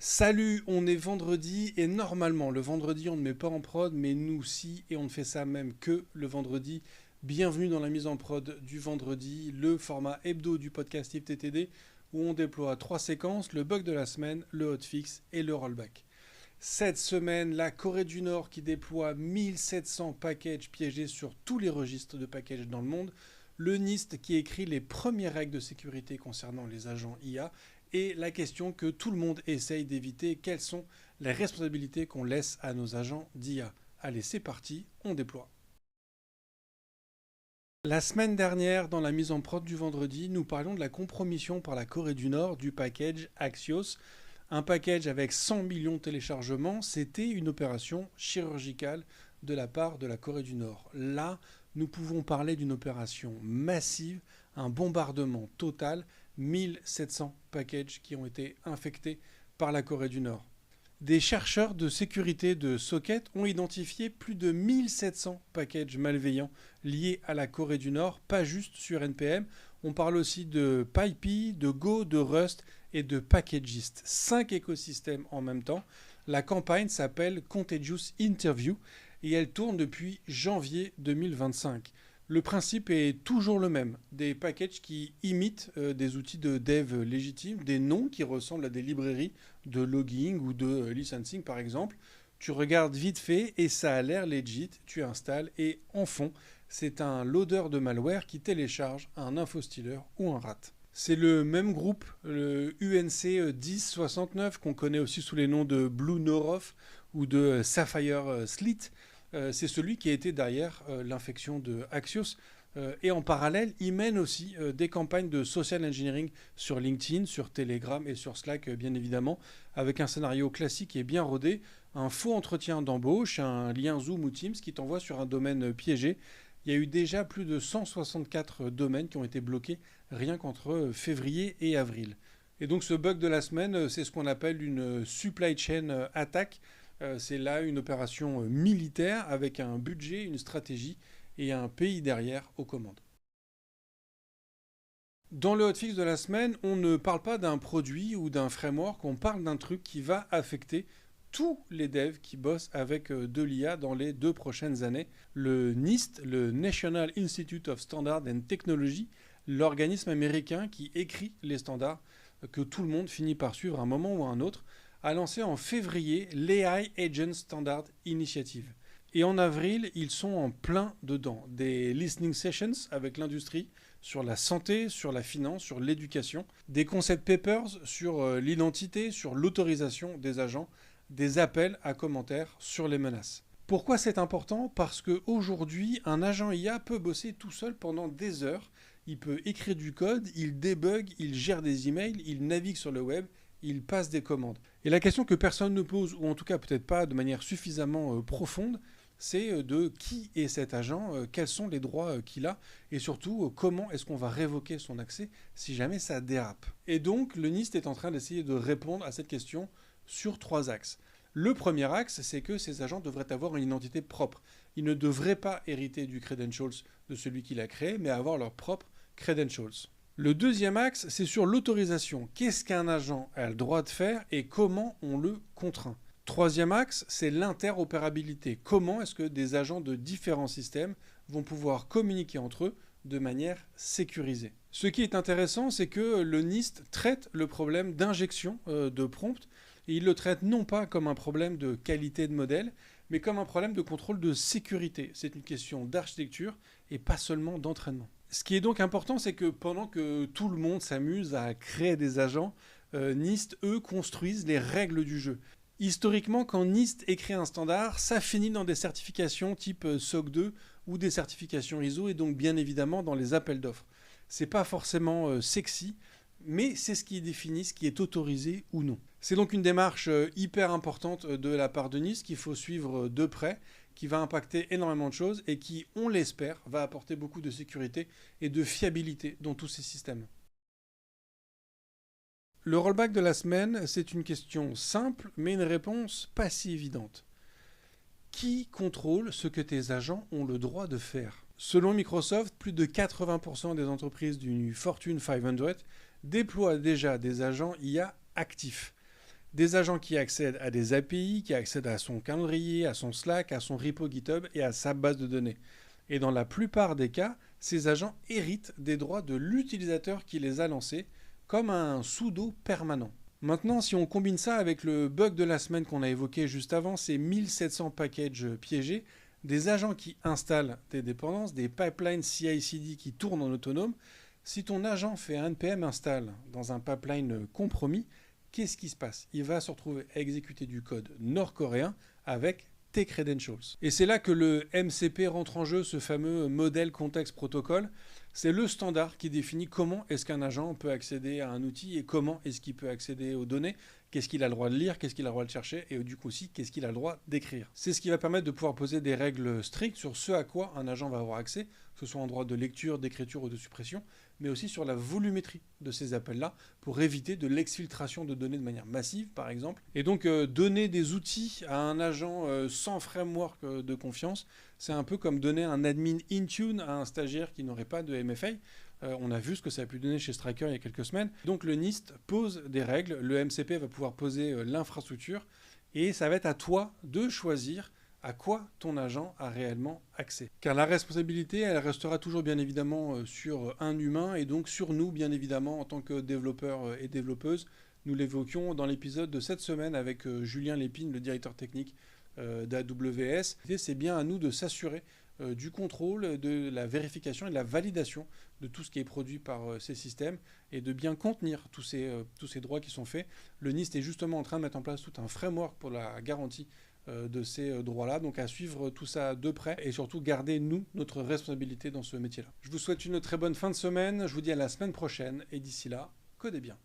Salut, on est vendredi et normalement le vendredi on ne met pas en prod mais nous si et on ne fait ça même que le vendredi. Bienvenue dans la mise en prod du vendredi, le format hebdo du podcast IFTTD où on déploie 3 séquences, le bug de la semaine, le hotfix et le rollback. Cette semaine, la Corée du Nord qui déploie 1700 packages piégés sur tous les registres de packages dans le monde, le NIST qui écrit les premières règles de sécurité concernant les agents IA et la question que tout le monde essaye d'éviter, quelles sont les responsabilités qu'on laisse à nos agents d'IA. Allez, c'est parti, on déploie. La semaine dernière, dans la mise en prod du vendredi, nous parlions de la compromission par la Corée du Nord du package Axios. Un package avec 100 millions de téléchargements, c'était une opération chirurgicale de la part de la Corée du Nord. Là, nous pouvons parler d'une opération massive, un bombardement total, 1700 packages qui ont été infectés par la Corée du Nord. Des chercheurs de sécurité de Socket ont identifié plus de 1700 packages malveillants liés à la Corée du Nord, pas juste sur NPM. On parle aussi de PyPI, de Go, de Rust et de Packagist. 5 écosystèmes en même temps. La campagne s'appelle Contagious Interview et elle tourne depuis janvier 2025. Le principe est toujours le même. Des packages qui imitent des outils de dev légitimes, des noms qui ressemblent à des librairies de logging ou de licensing par exemple. Tu regardes vite fait et ça a l'air legit, tu installes et en fond, c'est un loader de malware qui télécharge un infostealer ou un rat. C'est le même groupe, le UNC 1069, qu'on connaît aussi sous les noms de Blue Noroth ou de Sapphire Slit. C'est celui qui a été derrière l'infection de Axios. Et en parallèle, il mène aussi des campagnes de social engineering sur LinkedIn, sur Telegram et sur Slack, bien évidemment, avec un scénario classique et bien rodé, un faux entretien d'embauche, un lien Zoom ou Teams qui t'envoie sur un domaine piégé. Il y a eu déjà plus de 164 domaines qui ont été bloqués rien qu'entre février et avril. Et donc ce bug de la semaine, c'est ce qu'on appelle une supply chain attack. C'est là une opération militaire avec un budget, une stratégie et un pays derrière aux commandes. Dans le hotfix de la semaine, on ne parle pas d'un produit ou d'un framework, on parle d'un truc qui va affecter tous les devs qui bossent avec de l'IA dans les 2 prochaines années. Le NIST, le National Institute of Standards and Technology, l'organisme américain qui écrit les standards que tout le monde finit par suivre à un moment ou à un autre, a lancé en février l'AI Agent Standard Initiative. Et en avril, ils sont en plein dedans. Des listening sessions avec l'industrie sur la santé, sur la finance, sur l'éducation. Des concept papers sur l'identité, sur l'autorisation des agents. Des appels à commentaires sur les menaces. Pourquoi c'est important ? Parce qu'aujourd'hui, un agent IA peut bosser tout seul pendant des heures. Il peut écrire du code, il débug, il gère des emails, il navigue sur le web, il passe des commandes. Et la question que personne ne pose, ou en tout cas peut-être pas de manière suffisamment profonde, c'est de qui est cet agent, quels sont les droits qu'il a, et surtout comment est-ce qu'on va révoquer son accès si jamais ça dérape. Et donc le NIST est en train d'essayer de répondre à cette question sur 3 axes. Le premier axe, c'est que ces agents devraient avoir une identité propre. Ils ne devraient pas hériter du credentials de celui qui l'a créé, mais avoir leur propre credentials. Le deuxième axe, c'est sur l'autorisation. Qu'est-ce qu'un agent a le droit de faire et comment on le contraint ? Troisième axe, c'est l'interopérabilité. Comment est-ce que des agents de différents systèmes vont pouvoir communiquer entre eux de manière sécurisée ? Ce qui est intéressant, c'est que le NIST traite le problème d'injection de prompt et il le traite non pas comme un problème de qualité de modèle, mais comme un problème de contrôle de sécurité. C'est une question d'architecture et pas seulement d'entraînement. Ce qui est donc important, c'est que pendant que tout le monde s'amuse à créer des agents, NIST, eux, construisent les règles du jeu. Historiquement, quand NIST écrit un standard, ça finit dans des certifications type SOC 2 ou des certifications ISO et donc bien évidemment dans les appels d'offres. C'est pas forcément sexy, mais c'est ce qui définit ce qui est autorisé ou non. C'est donc une démarche hyper importante de la part de NIST qu'il faut suivre de près, qui va impacter énormément de choses et qui, on l'espère, va apporter beaucoup de sécurité et de fiabilité dans tous ces systèmes. Le rollback de la semaine, c'est une question simple, mais une réponse pas si évidente. Qui contrôle ce que tes agents ont le droit de faire ? Selon Microsoft, plus de 80% des entreprises du Fortune 500 déploient déjà des agents IA actifs. Des agents qui accèdent à des API, qui accèdent à son calendrier, à son Slack, à son repo GitHub et à sa base de données. Et dans la plupart des cas, ces agents héritent des droits de l'utilisateur qui les a lancés, comme un sudo permanent. Maintenant, si on combine ça avec le bug de la semaine qu'on a évoqué juste avant, ces 1700 packages piégés, des agents qui installent des dépendances, des pipelines CI/CD qui tournent en autonome, si ton agent fait un npm install dans un pipeline compromis, qu'est-ce qui se passe? Il va se retrouver à exécuter du code nord-coréen avec tes credentials. Et c'est là que le MCP rentre en jeu, ce fameux modèle contexte protocole. C'est le standard qui définit comment est-ce qu'un agent peut accéder à un outil et comment est-ce qu'il peut accéder aux données, qu'est-ce qu'il a le droit de lire, qu'est-ce qu'il a le droit de chercher et du coup aussi qu'est-ce qu'il a le droit d'écrire. C'est ce qui va permettre de pouvoir poser des règles strictes sur ce à quoi un agent va avoir accès, que ce soit en droit de lecture, d'écriture ou de suppression, mais aussi sur la volumétrie de ces appels-là pour éviter de l'exfiltration de données de manière massive, par exemple. Et donc, donner des outils à un agent sans framework de confiance, c'est un peu comme donner un admin Intune à un stagiaire qui n'aurait pas de MFA. On a vu ce que ça a pu donner chez Stryker il y a quelques semaines. Donc, le NIST pose des règles, le MCP va pouvoir poser l'infrastructure, et ça va être à toi de choisir à quoi ton agent a réellement accès. Car la responsabilité, elle restera toujours bien évidemment sur un humain et donc sur nous bien évidemment en tant que développeurs et développeuses. Nous l'évoquions dans l'épisode de cette semaine avec Julien Lépine, le directeur technique d'AWS. C'est bien à nous de s'assurer du contrôle, de la vérification et de la validation de tout ce qui est produit par ces systèmes et de bien contenir tous ces droits qui sont faits. Le NIST est justement en train de mettre en place tout un framework pour la garantie de ces droits-là. Donc à suivre tout ça de près et surtout garder, nous, notre responsabilité dans ce métier-là. Je vous souhaite une très bonne fin de semaine. Je vous dis à la semaine prochaine et d'ici là, codez bien.